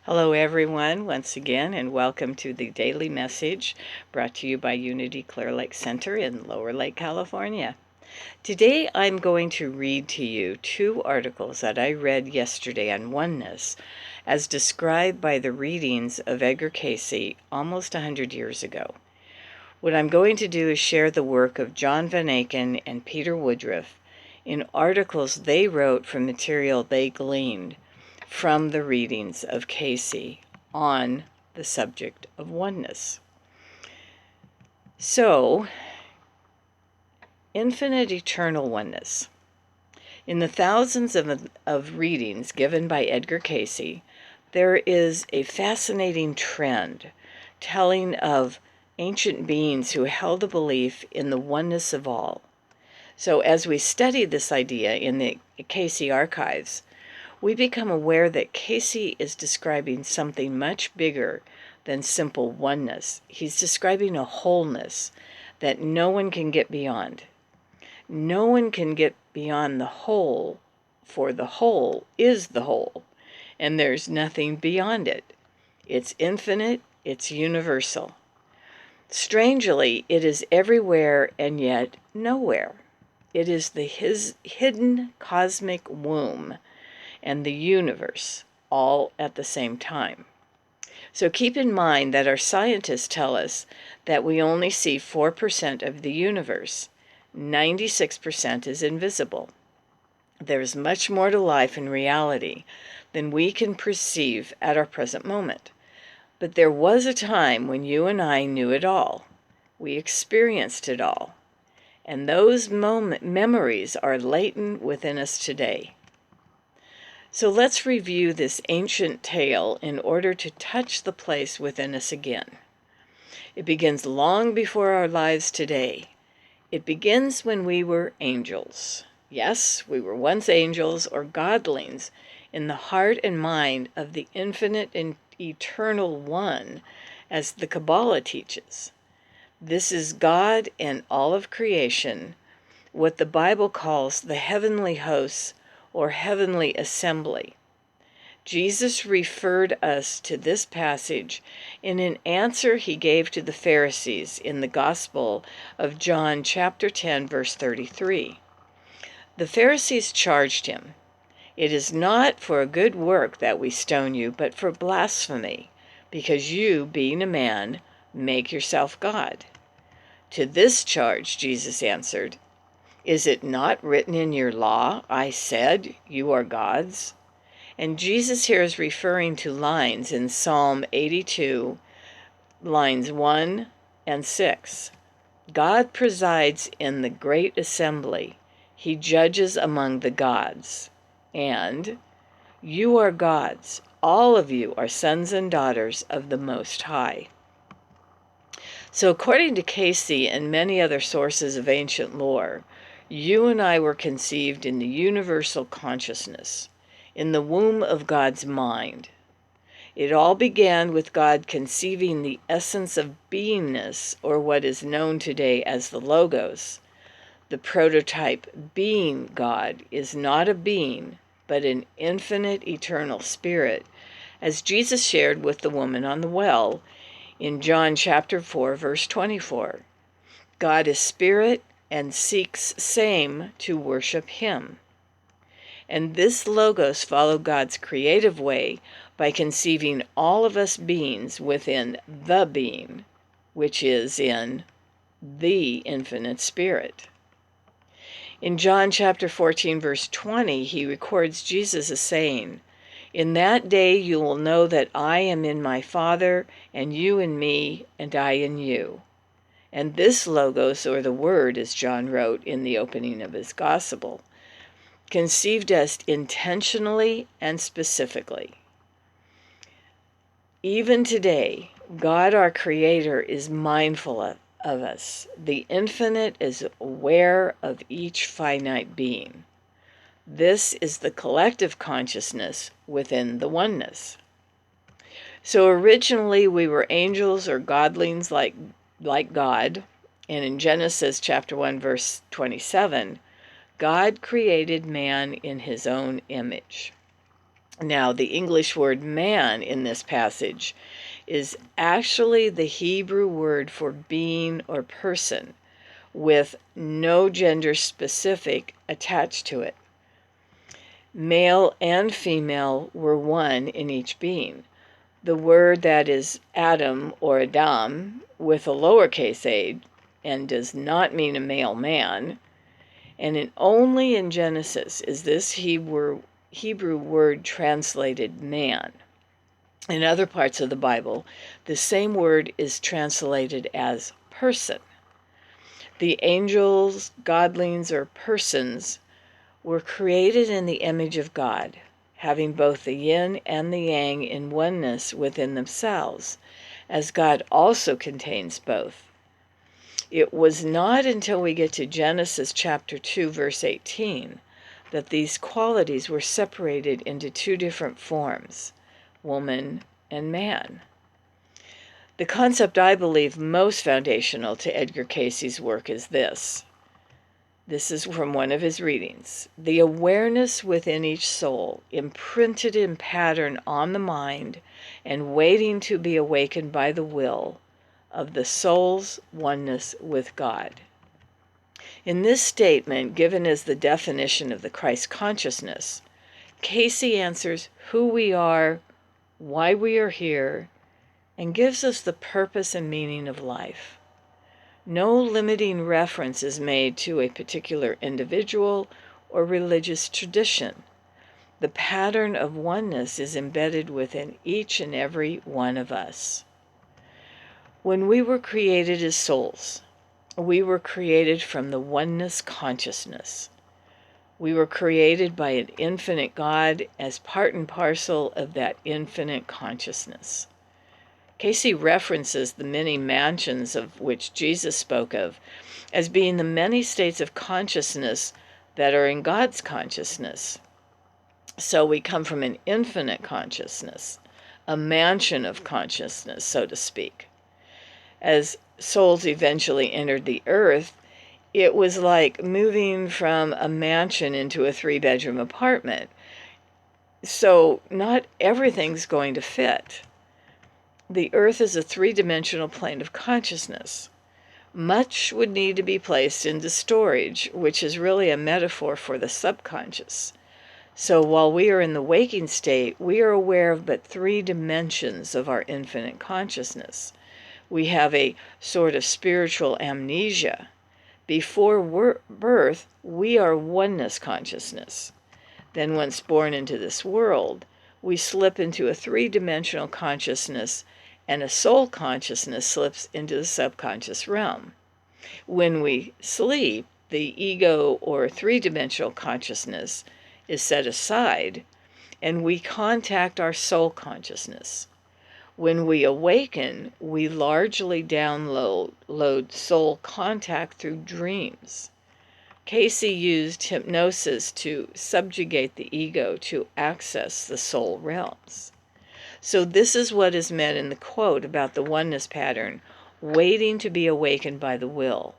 Hello, everyone, once again, and welcome to the Daily Message brought to you by Unity Clear Lake Center in Lower Lake, California. Today, I'm going to read to you two articles that I read yesterday on Oneness, as described by the readings of Edgar Cayce almost 100 years ago. What I'm going to do is share the work of John Van Aken and Peter Woodruff in articles they wrote from material they gleaned from the readings of Cayce on the subject of oneness. So, infinite eternal oneness. In the thousands of readings given by Edgar Cayce, there is a fascinating trend telling of ancient beings who held a belief in the oneness of all. So as we study this idea in the Cayce archives, we become aware that Cayce is describing something much bigger than simple oneness. He's describing a wholeness that no one can get beyond. No one can get beyond the whole, for the whole is the whole, and there's nothing beyond it. It's infinite, it's universal. Strangely, it is everywhere and yet nowhere. It is his hidden cosmic womb and the universe, all at the same time. So keep in mind that our scientists tell us that we only see 4% of the universe. 96% is invisible. There is much more to life and reality than we can perceive at our present moment. But there was a time when you and I knew it all. We experienced it all. And those memories are latent within us today. So let's review this ancient tale in order to touch the place within us again. It begins long before our lives today. It begins when we were angels. Yes, we were once angels or godlings in the heart and mind of the infinite and eternal one, as the Kabbalah teaches. This is God and all of creation, what the Bible calls the heavenly hosts or heavenly assembly. Jesus referred us to this passage in an answer he gave to the Pharisees in the Gospel of John chapter 10, verse 33. The Pharisees charged him, "It is not for a good work that we stone you, but for blasphemy, because you, being a man, make yourself God." To this charge, Jesus answered, "Is it not written in your law, I said, you are gods?" And Jesus here is referring to lines in Psalm 82, lines 1 and 6. God presides in the great assembly. He judges among the gods. And you are gods. All of you are sons and daughters of the Most High. So according to Cayce and many other sources of ancient lore, you and I were conceived in the universal consciousness, in the womb of God's mind. It all began with God conceiving the essence of beingness, or what is known today as the Logos. The prototype being God is not a being, but an infinite eternal spirit, as Jesus shared with the woman on the well in John chapter 4, verse 24. God is spirit and seeks same to worship him. And this Logos followed God's creative way by conceiving all of us beings within the being, which is in the infinite spirit. In John chapter 14, verse 20, he records Jesus as saying, "In that day you will know that I am in my Father, and you in me, and I in you." And this Logos, or the Word, as John wrote in the opening of his Gospel, conceived us intentionally and specifically. Even today, God, our Creator, is mindful of us. The infinite is aware of each finite being. This is the collective consciousness within the oneness. So originally we were angels or godlings like God, and in Genesis chapter 1, verse 27, God created man in his own image. Now, the English word man in this passage is actually the Hebrew word for being or person, with no gender specific attached to it. Male and female were one in each being. The word that is Adam or Adam with a lowercase a and does not mean a male man, and only in Genesis is this Hebrew word translated man. In other parts of the Bible, the same word is translated as person. The angels, godlings, or persons were created in the image of God, having both the yin and the yang in oneness within themselves, as God also contains both. It was not until we get to Genesis chapter 2, verse 18, that these qualities were separated into two different forms, woman and man. The concept I believe most foundational to Edgar Cayce's work is this. This is from one of his readings. The awareness within each soul, imprinted in pattern on the mind and waiting to be awakened by the will of the soul's oneness with God. In this statement, given as the definition of the Christ consciousness, Cayce answers who we are, why we are here, and gives us the purpose and meaning of life. No limiting reference is made to a particular individual or religious tradition. The pattern of oneness is embedded within each and every one of us. When we were created as souls, we were created from the oneness consciousness. We were created by an infinite God as part and parcel of that infinite consciousness. Cayce references the many mansions of which Jesus spoke of as being the many states of consciousness that are in God's consciousness. So we come from an infinite consciousness, a mansion of consciousness, so to speak. As souls eventually entered the earth, it was like moving from a mansion into a 3-bedroom apartment. So not everything's going to fit. The earth is a 3-dimensional plane of consciousness. Much would need to be placed into storage, which is really a metaphor for the subconscious. So while we are in the waking state, we are aware of but 3 dimensions of our infinite consciousness. We have a sort of spiritual amnesia. Before birth, we are oneness consciousness. Then once born into this world, we slip into a 3-dimensional consciousness, and a soul consciousness slips into the subconscious realm. When we sleep, the ego or 3-dimensional consciousness is set aside, and we contact our soul consciousness. When we awaken, we largely download soul contact through dreams. Cayce used hypnosis to subjugate the ego to access the soul realms. So this is what is meant in the quote about the oneness pattern, waiting to be awakened by the will.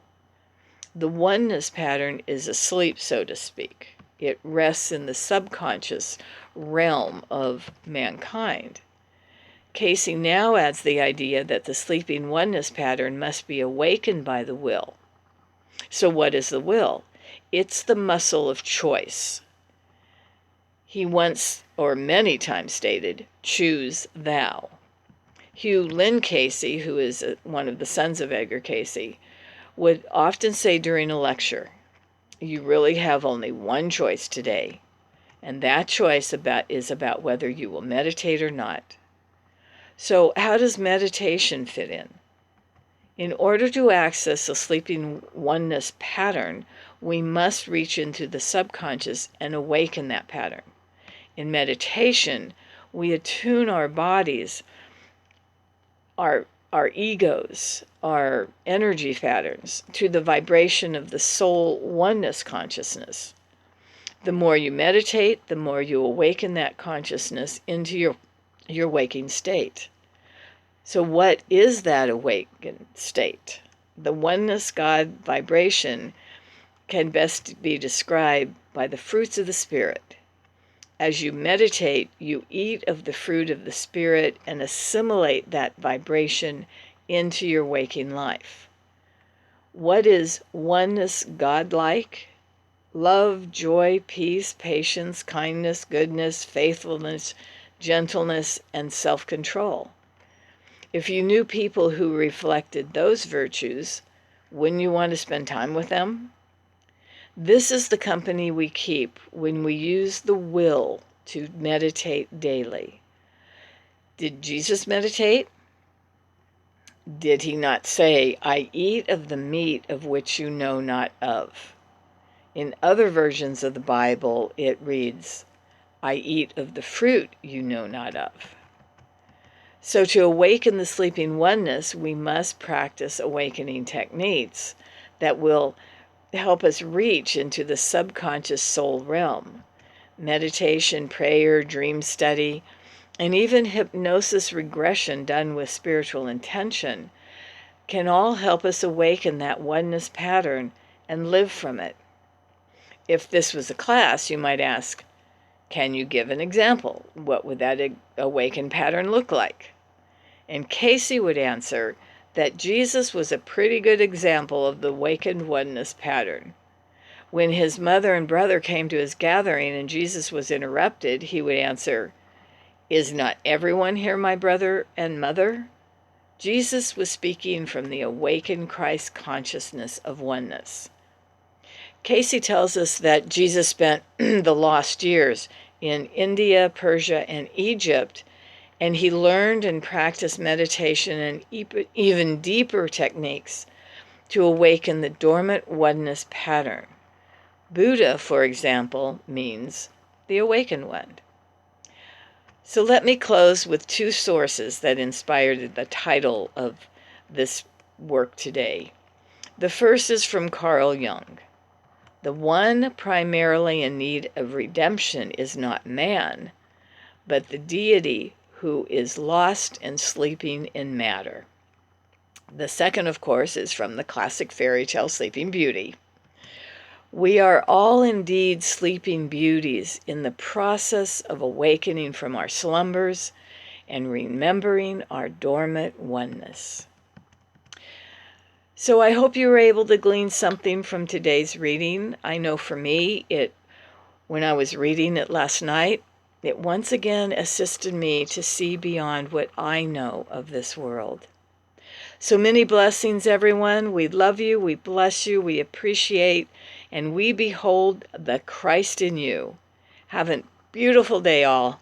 The oneness pattern is asleep, so to speak. It rests in the subconscious realm of mankind. Cayce now adds the idea that the sleeping oneness pattern must be awakened by the will. So what is the will? It's the muscle of choice. He once, or many times stated, choose thou. Hugh Lynn Cayce, who is one of the sons of Edgar Cayce, would often say during a lecture, you really have only one choice today, and that choice is about whether you will meditate or not. So how does meditation fit in? In order to access the sleeping oneness pattern, we must reach into the subconscious and awaken that pattern. In meditation, we attune our bodies, our egos, our energy patterns to the vibration of the soul oneness consciousness. The more you meditate, the more you awaken that consciousness into your waking state. So what is that awakened state? The oneness God vibration can best be described by the fruits of the Spirit. As you meditate, you eat of the fruit of the Spirit and assimilate that vibration into your waking life. What is oneness God-like? Love, joy, peace, patience, kindness, goodness, faithfulness, gentleness, and self-control. If you knew people who reflected those virtues, wouldn't you want to spend time with them? This is the company we keep when we use the will to meditate daily. Did Jesus meditate? Did he not say, "I eat of the meat of which you know not of"? In other versions of the Bible, it reads, "I eat of the fruit you know not of." So to awaken the sleeping oneness, we must practice awakening techniques that will help us reach into the subconscious soul realm. Meditation, prayer, dream study, and even hypnosis regression done with spiritual intention can all help us awaken that oneness pattern and live from it. If this was a class, you might ask, can you give an example? What would that awakened pattern look like? And Casey would answer that Jesus was a pretty good example of the awakened oneness pattern. When his mother and brother came to his gathering and Jesus was interrupted, he would answer, "Is not everyone here my brother and mother?" Jesus was speaking from the awakened Christ consciousness of oneness. Casey tells us that Jesus spent the lost years in India, Persia, and Egypt, and he learned and practiced meditation and even deeper techniques to awaken the dormant oneness pattern. Buddha, for example, means the awakened one. So let me close with two sources that inspired the title of this work today. The first is from Carl Jung. The one primarily in need of redemption is not man, but the deity who is lost and sleeping in matter. The second, of course, is from the classic fairy tale Sleeping Beauty. We are all indeed sleeping beauties in the process of awakening from our slumbers and remembering our dormant oneness. So I hope you were able to glean something from today's reading. I know for me, when I was reading it last night, it once again assisted me to see beyond what I know of this world. So many blessings, everyone. We love you, we bless you, we appreciate, and we behold the Christ in you. Have a beautiful day, all.